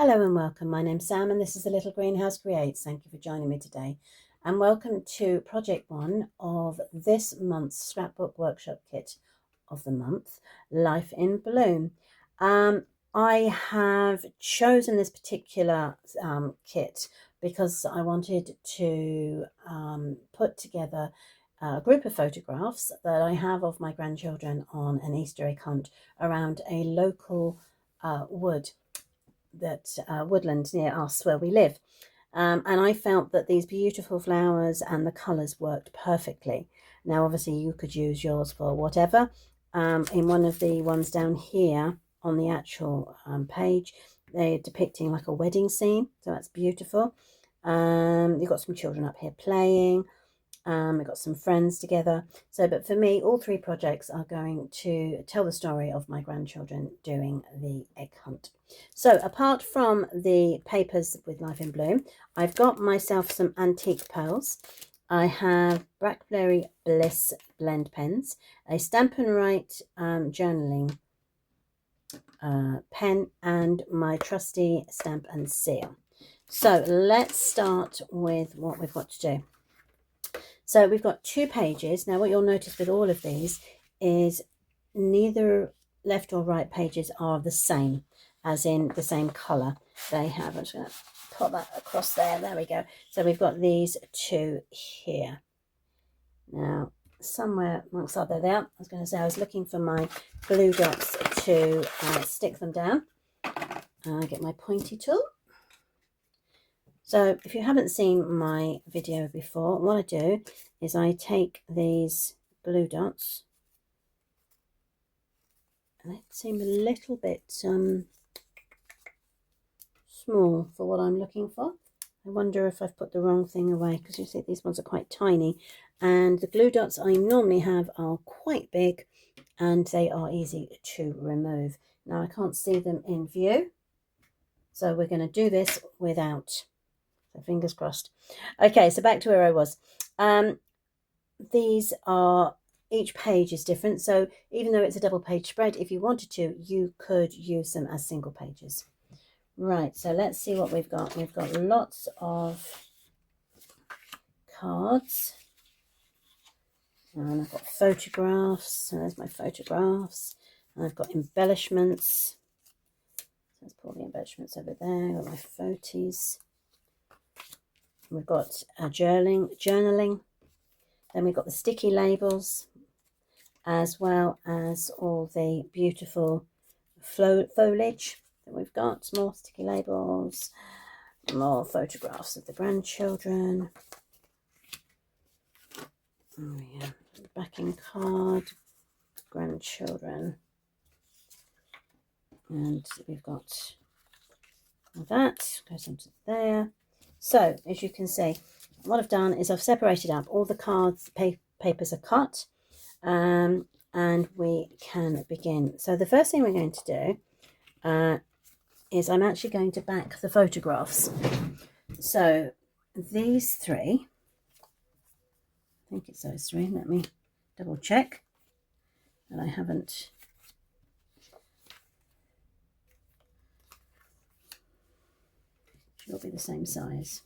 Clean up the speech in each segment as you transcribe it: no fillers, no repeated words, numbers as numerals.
Hello and welcome. My name's Sam and this is the Little Greenhouse Creates. Thank you for joining me today. And welcome to project 1 of this month's Scrapbook Workshop Kit of the month, Life in Bloom. I have chosen this particular kit because I wanted to put together a group of photographs that I have of my grandchildren on an Easter egg hunt around a local woodland near us where we live. And I felt that these beautiful flowers and the colours worked perfectly. Now, obviously, you could use yours for whatever. In one of the ones down here on the actual page, they're depicting like a wedding scene. So that's beautiful. You've got some children up here playing. We've got some friends together. But for me, all 3 projects are going to tell the story of my grandchildren doing the egg hunt. So apart from the papers with Life in Bloom, I've got myself some antique pearls. I have Blackberry Bliss blend pens, a Stampin' Up journaling pen, and my trusty stamp and seal. So let's start with what we've got to do. So we've got 2 pages. Now what you'll notice with all of these is neither left or right pages are the same, as in the same colour. They have, I'm just going to put that across there. There we go. So we've got these 2 here. Now, somewhere amongst there they are. I was going to say I was looking for my glue dots to stick them down. Get my pointy tool. So if you haven't seen my video before, what I do is I take these glue dots, and they seem a little bit small for what I'm looking for. I wonder if I've put the wrong thing away, because you see these ones are quite tiny, and the glue dots I normally have are quite big and they are easy to remove. Now I can't see them in view, so we're going to do this without. So fingers crossed. Okay, so back to where I was. These are, each page is different. So even though it's a double page spread, if you wanted to, you could use them as single pages. Right, so let's see what we've got. We've got lots of cards. And I've got photographs. So there's my photographs. And I've got embellishments. Let's pull the embellishments over there. I've got my photos. We've got journaling. Then we've got the sticky labels, as well as all the beautiful foliage that we've got. More sticky labels, more photographs of the grandchildren. Oh yeah, the backing card, grandchildren. And we've got all that, goes into there. So, as you can see, what I've done is I've separated up all the cards, papers are cut, and we can begin. So the first thing we're going to do is I'm actually going to back the photographs. So these 3, I think it's those 3, let me double check that I haven't. Will be the same size.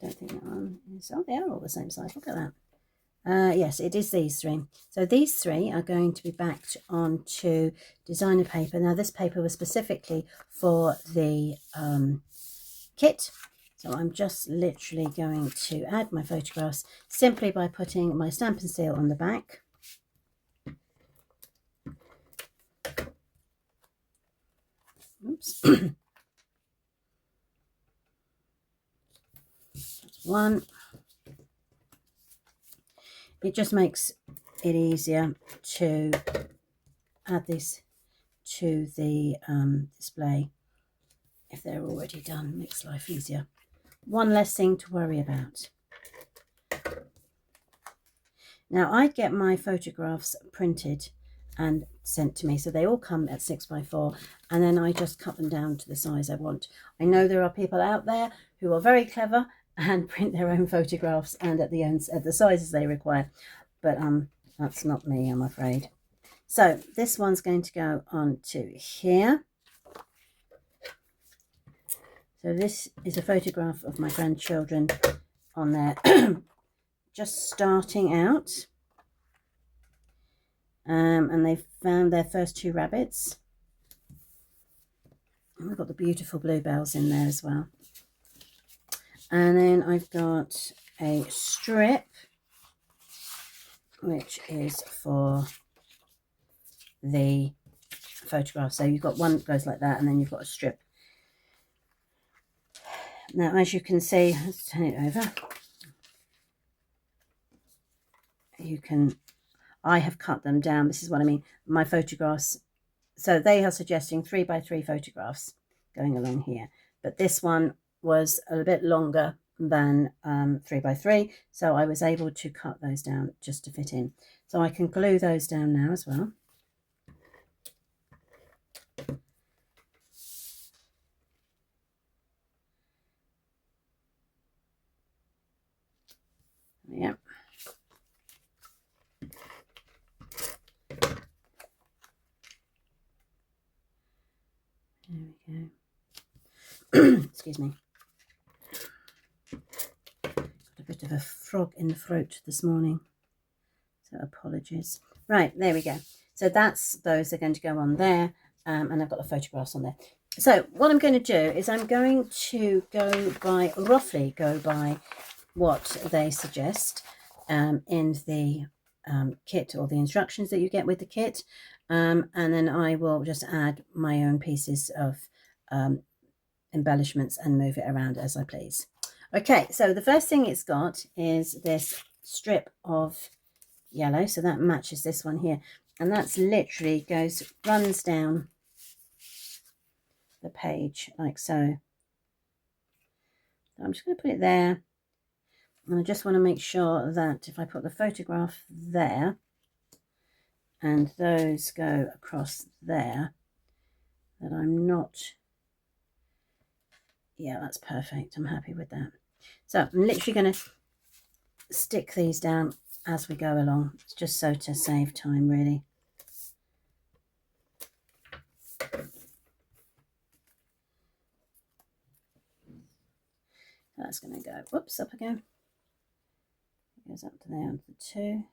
Don't think that one is. Oh, they are all the same size. Look at that. Yes, it is these 3. So these 3 are going to be backed onto designer paper. Now this paper was specifically for the kit. So I'm just literally going to add my photographs simply by putting my stamp and seal on the back. Oops. One. It just makes it easier to add this to the display if they're already done. Makes life easier. One less thing to worry about. Now I get my photographs printed and sent to me, so they all come at 6x4, and then I just cut them down to the size I want. I know there are people out there who are very clever and print their own photographs and at the sizes they require, but that's not me, I'm afraid. So this one's going to go on to here, So this is a photograph of my grandchildren on there just starting out, and they've found their first 2 rabbits. And we've got the beautiful bluebells in there as well. And then I've got a strip, which is for the photograph. So you've got one that goes like that, and then you've got a strip. Now, as you can see, let's turn it over. I have cut them down. This is what I mean. My photographs, so they are suggesting 3 by 3 photographs going along here. But this one was a bit longer than 3 by 3. So I was able to cut those down just to fit in. So I can glue those down now as well. Yeah. There we go. Excuse me. Got a bit of a frog in the throat this morning, so apologies. Right, there we go. So those are going to go on there, and I've got the photographs on there. So what I'm going to do is I'm going to roughly go by what they suggest in the kit, or the instructions that you get with the kit, and then I will just add my own pieces of embellishments and move it around as I please. Okay, so the first thing it's got is this strip of yellow, so that matches this one here, and that's literally runs down the page like so. I'm just going to put it there, and I just want to make sure that if I put the photograph there and those go across there, that I'm not, yeah, that's perfect. I'm happy with that. So I'm literally going to stick these down as we go along. It's just so to save time, really. That's going to go, whoops, up again. It goes up to there onto the 2.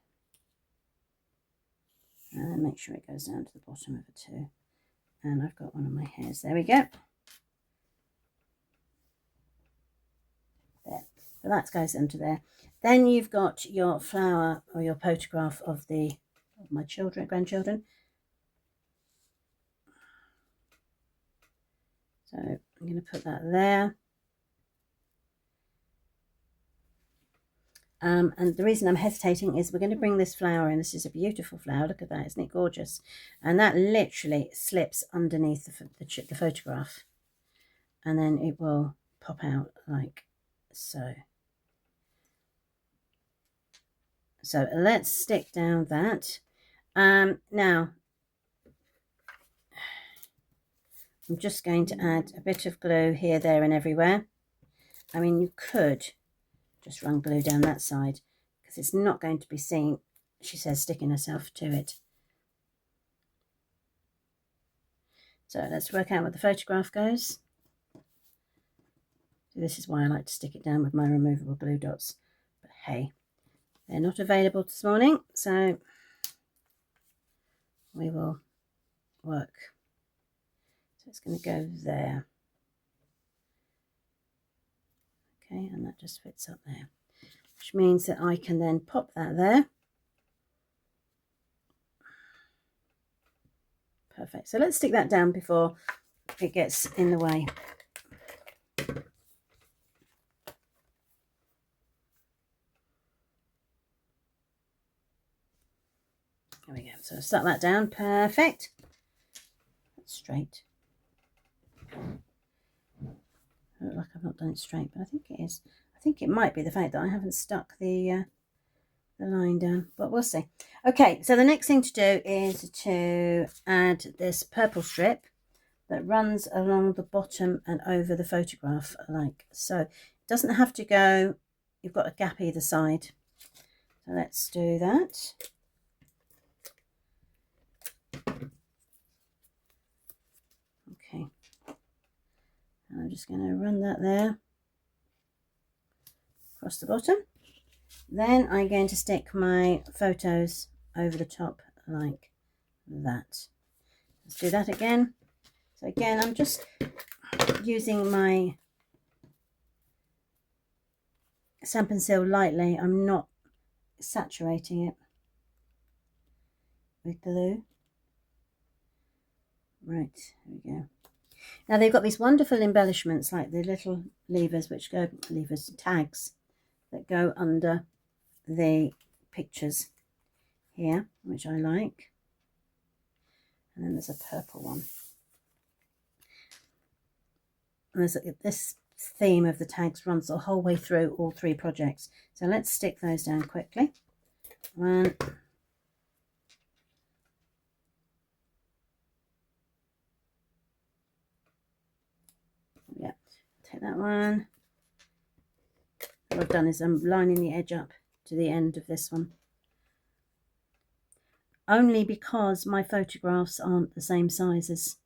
And then make sure it goes down to the bottom of the 2. And I've got one of my hairs. There we go. There. So that goes into there. Then you've got your flower, or your photograph of my grandchildren. So I'm going to put that there. And the reason I'm hesitating is we're going to bring this flower in. This is a beautiful flower. Look at that. Isn't it gorgeous? And that literally slips underneath the photograph. And then it will pop out like so. So let's stick down that. Now, I'm just going to add a bit of glue here, there, and everywhere. I mean, you could just run glue down that side, because it's not going to be seen, she says, sticking herself to it. So let's work out what the photograph goes. So this is why I like to stick it down with my removable glue dots. But hey, they're not available this morning, so we will work. So it's going to go there. Okay, and that just fits up there, which means that I can then pop that there. Perfect. So let's stick that down before it gets in the way. There we go. So stuck that down. Perfect. That's straight. I look like I've not done it straight, but I think it is. I think it might be the fact that I haven't stuck the line down, but we'll see. Okay, so the next thing to do is to add this purple strip that runs along the bottom and over the photograph like so. It doesn't have to go, you've got a gap either side. So let's do that. Okay. And I'm I'm just going to run that there across the bottom. Then I'm going to stick my photos over the top like that. Let's do that again. So again, I'm just using my Stampin' Seal lightly. I'm not saturating it with glue. Right, here we go. Now they've got these wonderful embellishments like the little levers tags that go under the pictures here, which I like. And then there's a purple one. And there's this theme of the tags runs the whole way through all three projects. So let's stick those down quickly. One. Yeah, take that one. What I've done is I'm lining the edge up to the end of this one. Only because my photographs aren't the same size as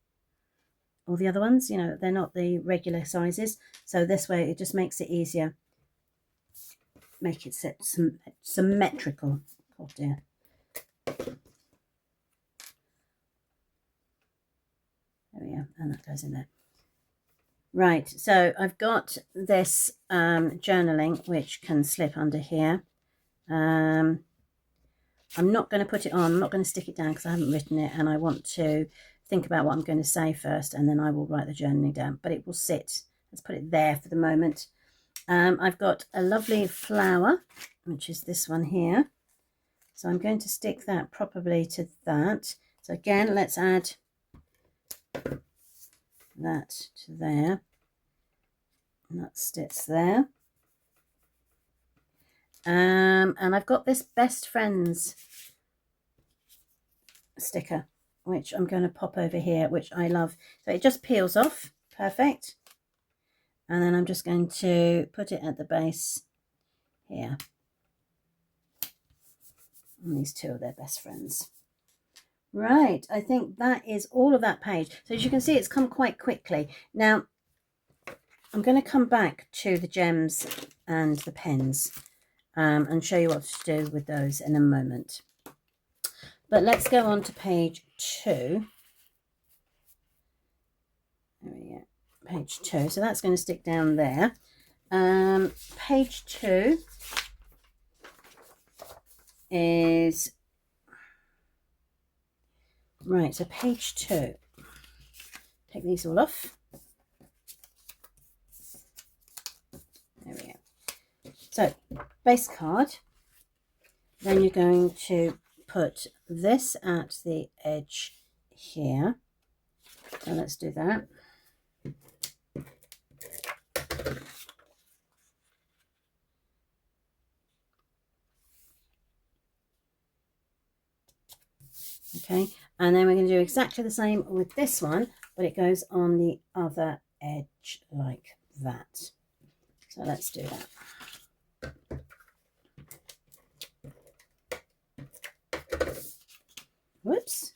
all the other ones, you know, they're not the regular sizes. So this way it just makes it easier. Make it symmetrical. Oh dear. There we go, and that goes in there. Right, so I've got this journaling which can slip under here. I'm not going to put it on, I'm not going to stick it down because I haven't written it and I want to think about what I'm going to say first and then I will write the journaling down, but it will sit. Let's put it there for the moment. I've got a lovely flower, which is this one here. So I'm going to stick that properly to that. So again, let's add that to there. And that sits there. And I've got this best friends sticker, which I'm going to pop over here, which I love. So it just peels off. Perfect. And then I'm just going to put it at the base here. And these two are their best friends. Right, I think that is all of that page. So as you can see, it's come quite quickly. Now, I'm going to come back to the gems and the pens and show you what to do with those in a moment. But let's go on to page 2. There we go, page 2. So that's going to stick down there. Page 2 is... Right, so page 2. Take these all off. There we go. So, base card. Then you're going to put this at the edge here. So let's do that. Okay, and then we're going to do exactly the same with this one, but it goes on the other edge like that. So let's do that. Whoops.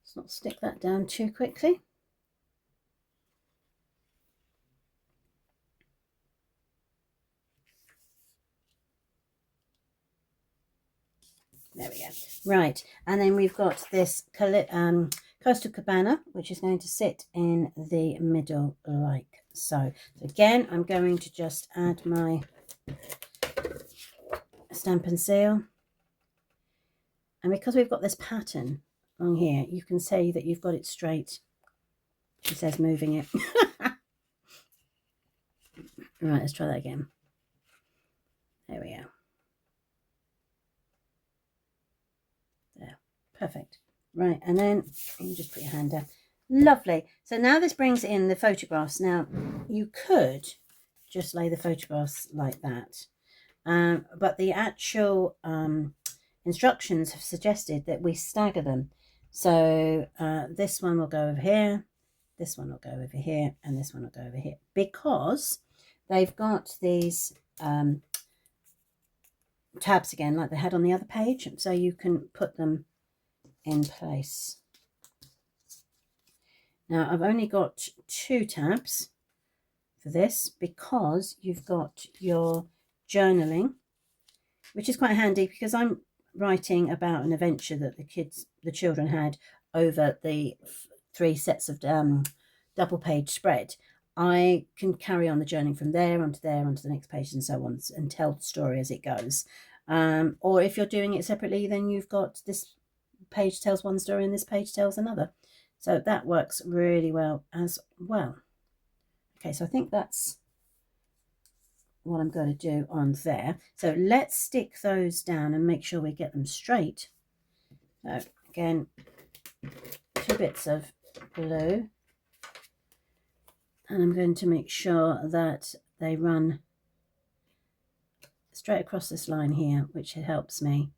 Let's not stick that down too quickly. There we go. Right, and then we've got this Coastal Cabana, which is going to sit in the middle like so. So again, I'm going to just add my Stampin' Seal. And because we've got this pattern on here, you can see that you've got it straight. It says moving it. Right, let's try that again. There we go. There, perfect. Right, and then you just put your hand down. Lovely. So now this brings in the photographs. Now, you could just lay the photographs like that. But the actual instructions have suggested that we stagger them. So this one will go over here, this one will go over here, and this one will go over here. Because they've got these tabs again, like they had on the other page. So you can put them in place. Now I've only got 2 tabs for this because you've got your journaling, which is quite handy because I'm writing about an adventure that the children had over the 3 sets of double page spread. I can carry on the journaling from there onto the next page and so on, and tell the story as it goes. Or if you're doing it separately, then you've got this page tells one story and this page tells another. So that works really well as well. Okay, so I think that's what I'm going to do on there. So let's stick those down and make sure we get them straight. So again, 2 bits of glue, and I'm going to make sure that they run straight across this line here, which helps me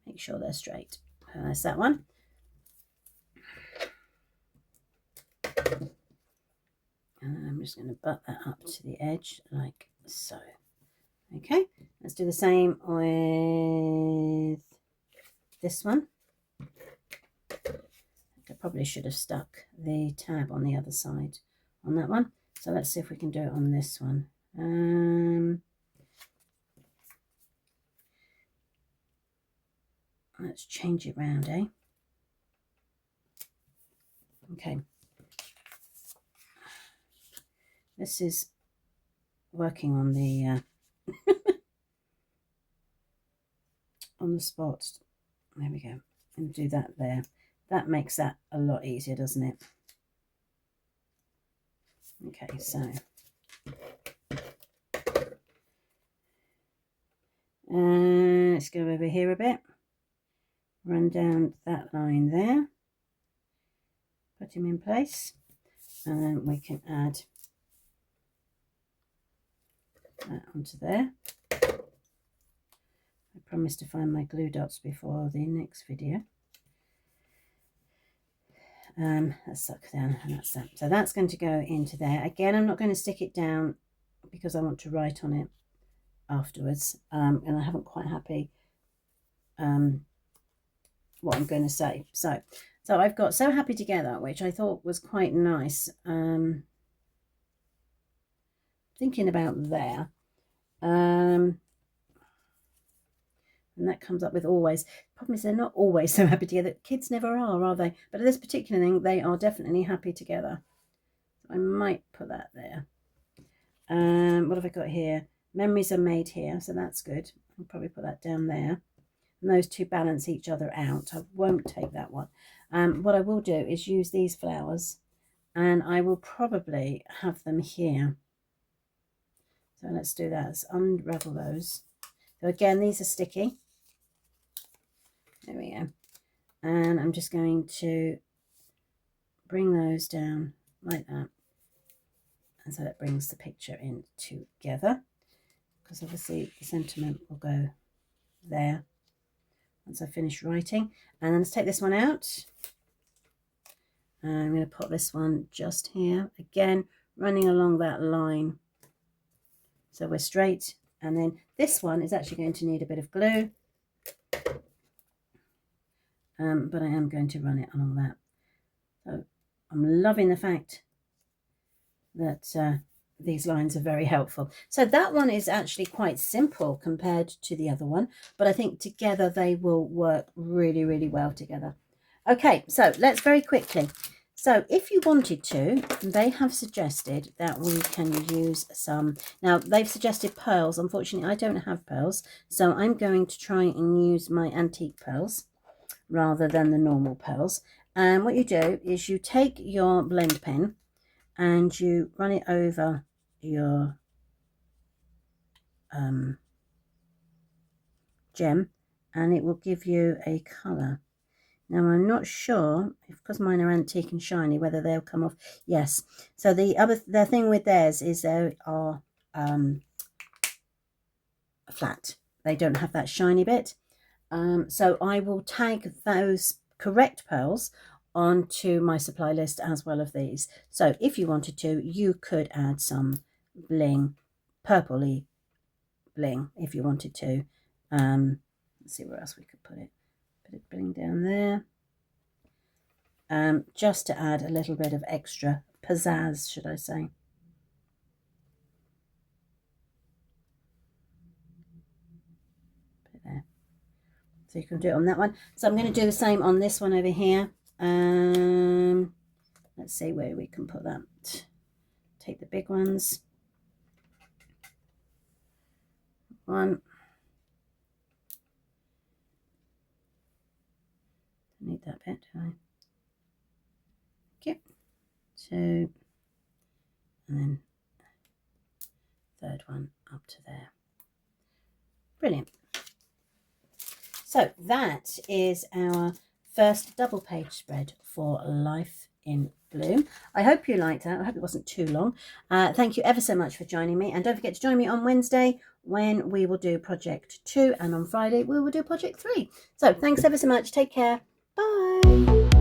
make sure they're straight. There's that one. And I'm just going to butt that up to the edge like so. Okay, let's do the same with this one. I probably should have stuck the tab on the other side on that one. So let's see if we can do it on this one. Let's change it round, eh? Okay. This is working on the on the spots. There we go. And do that there. That makes that a lot easier, doesn't it? Okay, so let's go over here a bit. Run down that line there. Put him in place, and then we can add that onto there. I promise to find my glue dots before the next video. Let's suck down, and that's that. So that's going to go into there. Again, I'm not going to stick it down because I want to write on it afterwards, and I haven't quite happy what I'm going to say. So I've got So Happy Together, which I thought was quite nice. Thinking about there. And that comes up with always. Problem is, they're not always so happy together. Kids never are they? But at this particular thing, they are definitely happy together. So I might put that there. What have I got here? Memories are made here, so that's good. I'll probably put that down there. And those 2 balance each other out. I won't take that one. What I will do is use these flowers, and I will probably have them here. So let's do that. Let's unravel those. So again, these are sticky. There we go. And I'm just going to bring those down like that. And so that brings the picture in together, because obviously the sentiment will go there once I finish writing. And then let's take this one out. And I'm going to put this one just here. Again, running along that line. So we're straight. And then this one is actually going to need a bit of glue. But I am going to run it along that. So I'm loving the fact that these lines are very helpful. So that one is actually quite simple compared to the other one, but I think together they will work really, really well together. Okay, so let's very quickly. So if you wanted to, they have suggested that we can use some. Now, they've suggested pearls. Unfortunately, I don't have pearls, so I'm going to try and use my antique pearls rather than the normal pearls. And what you do is you take your blend pen and you run it over your gem, and it will give you a colour. Now, I'm not sure, because mine are antique and shiny, whether they'll come off. Yes. So the thing with theirs is they are flat. They don't have that shiny bit. So I will tag those correct pearls onto my supply list as well of these. So if you wanted to, you could add some bling, purpley bling, if you wanted to. Let's see where else we could put it. Put it bling down there. just to add a little bit of extra pizzazz, should I say. Put it there. So you can do it on that one. So I'm going to do the same on this one over here. Let's see where we can put that. Take the big ones. One. Need that bit, do I? Okay. Two. And then third one up to there. Brilliant. So that is our first double page spread for Life in Bloom. I hope you liked that. I hope it wasn't too long. Thank you ever so much for joining me, and don't forget to join me on Wednesday when we will do project 2, and on Friday we will do project 3. So thanks ever so much. Take care. Bye.